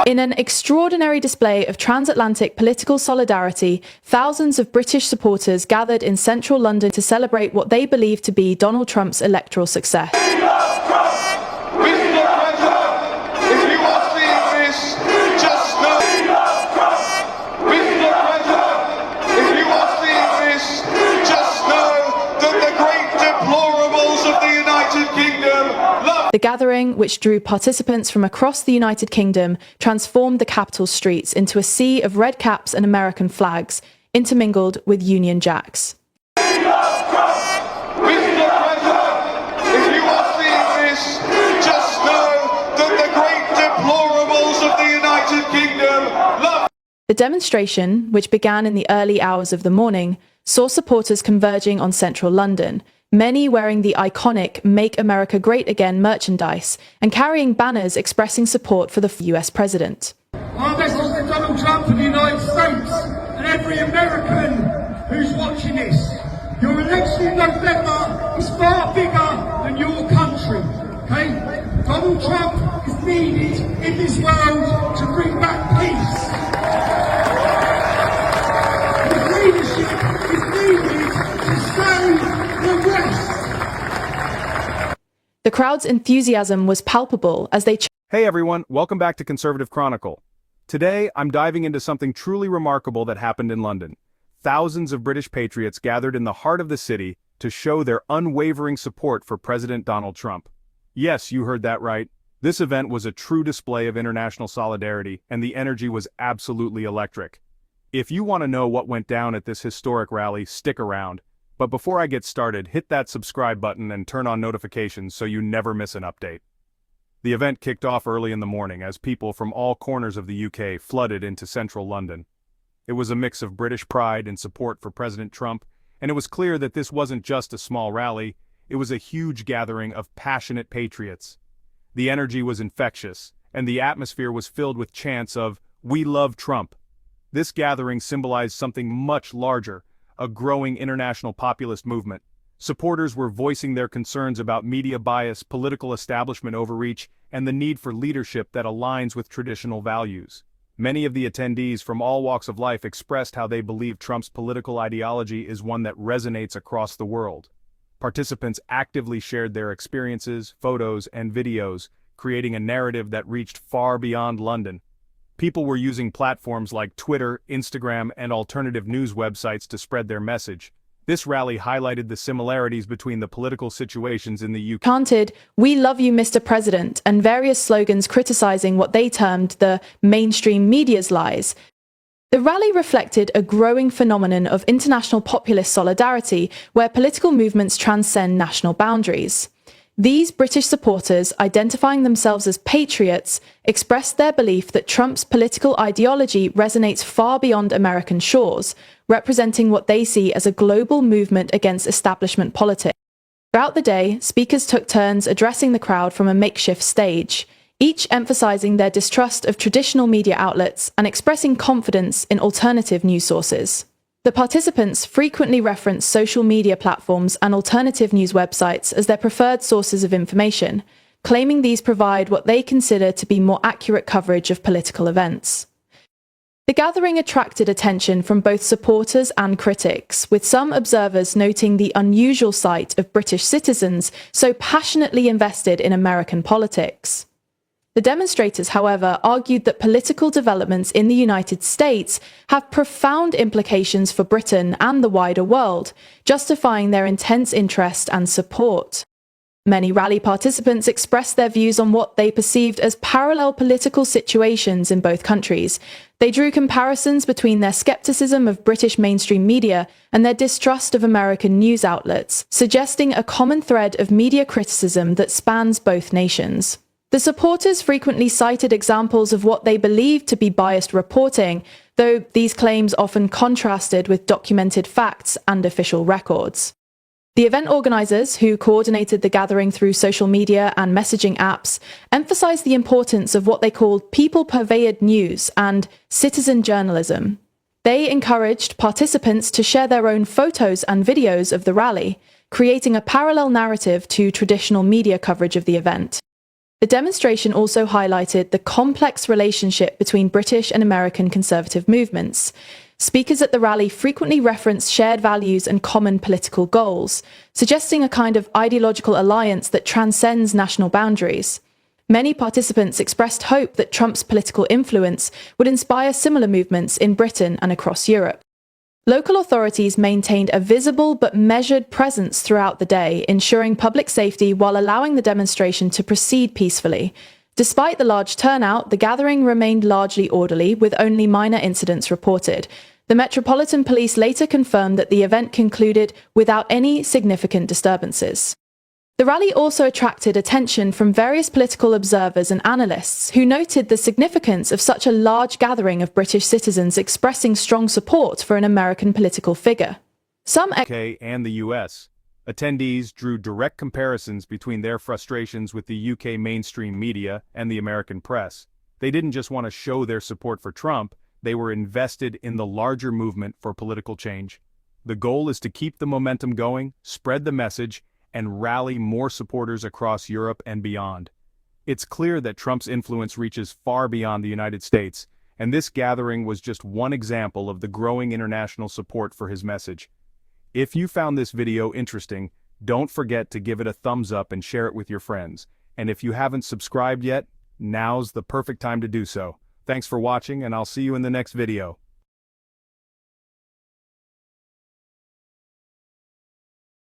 In an extraordinary display of transatlantic political solidarity, thousands of British supporters gathered in central London to celebrate what they believe to be Donald Trump's electoral success. The gathering, which drew participants from across the United Kingdom, transformed the capital streets into a sea of red caps and American flags, intermingled with Union Jacks. The demonstration, which began in the early hours of the morning, saw supporters converging on central London, many wearing the iconic Make America Great Again merchandise and carrying banners expressing support for the US president. Our message to Donald Trump and the United States and every American who's watching this: your election in November is far bigger than your country, okay? Donald Trump is needed in this world to bring back peace. His leadership is needed to save the West. The crowd's enthusiasm was palpable as they Hey everyone, welcome back to Conservative Chronicle. Today, I'm diving into something truly remarkable that happened in London. Thousands of British patriots gathered in the heart of the city to show their unwavering support for President Donald Trump. Yes, you heard that right. This event was a true display of international solidarity, and the energy was absolutely electric. If you want to know what went down at this historic rally, stick around. But before I get started, hit that subscribe button and turn on notifications so you never miss an update. The event kicked off early in the morning as people from all corners of the UK flooded into central London. It was a mix of British pride and support for President Trump, and it was clear that this wasn't just a small rally, it was a huge gathering of passionate patriots. The energy was infectious, and the atmosphere was filled with chants of, "We love Trump." This gathering symbolized something much larger, a growing international populist movement. Supporters were voicing their concerns about media bias, political establishment overreach, and the need for leadership that aligns with traditional values. Many of the attendees from all walks of life expressed how they believe Trump's political ideology is one that resonates across the world. Participants actively shared their experiences, photos, and videos, creating a narrative that reached far beyond London. People were using platforms like Twitter, Instagram, and alternative news websites to spread their message. This rally highlighted the similarities between the political situations in the UK. Chanted, "We love you, Mr. President," and various slogans criticizing what they termed the mainstream media's lies. The rally reflected a growing phenomenon of international populist solidarity where political movements transcend national boundaries. These British supporters, identifying themselves as patriots, expressed their belief that Trump's political ideology resonates far beyond American shores, representing what they see as a global movement against establishment politics. Throughout the day, speakers took turns addressing the crowd from a makeshift stage, each emphasizing their distrust of traditional media outlets and expressing confidence in alternative news sources. The participants frequently referenced social media platforms and alternative news websites as their preferred sources of information, claiming these provide what they consider to be more accurate coverage of political events. The gathering attracted attention from both supporters and critics, with some observers noting the unusual sight of British citizens so passionately invested in American politics. The demonstrators, however, argued that political developments in the United States have profound implications for Britain and the wider world, justifying their intense interest and support. Many rally participants expressed their views on what they perceived as parallel political situations in both countries. They drew comparisons between their skepticism of British mainstream media and their distrust of American news outlets, suggesting a common thread of media criticism that spans both nations. The supporters frequently cited examples of what they believed to be biased reporting, though these claims often contrasted with documented facts and official records. The event organizers, who coordinated the gathering through social media and messaging apps, emphasized the importance of what they called people-purveyed news and citizen journalism. They encouraged participants to share their own photos and videos of the rally, creating a parallel narrative to traditional media coverage of the event. The demonstration also highlighted the complex relationship between British and American conservative movements. Speakers at the rally frequently referenced shared values and common political goals, suggesting a kind of ideological alliance that transcends national boundaries. Many participants expressed hope that Trump's political influence would inspire similar movements in Britain and across Europe. Local authorities maintained a visible but measured presence throughout the day, ensuring public safety while allowing the demonstration to proceed peacefully. Despite the large turnout, the gathering remained largely orderly, with only minor incidents reported. The Metropolitan Police later confirmed that the event concluded without any significant disturbances. The rally also attracted attention from various political observers and analysts, who noted the significance of such a large gathering of British citizens expressing strong support for an American political figure. Some UK and the US. Attendees drew direct comparisons between their frustrations with the UK mainstream media and the American press. They didn't just want to show their support for Trump, they were invested in the larger movement for political change. The goal is to keep the momentum going, spread the message, and rally more supporters across Europe and beyond. It's clear that Trump's influence reaches far beyond the United States, and this gathering was just one example of the growing international support for his message. If you found this video interesting, don't forget to give it a thumbs up and share it with your friends. And if you haven't subscribed yet, now's the perfect time to do so. Thanks for watching, and I'll see you in the next video.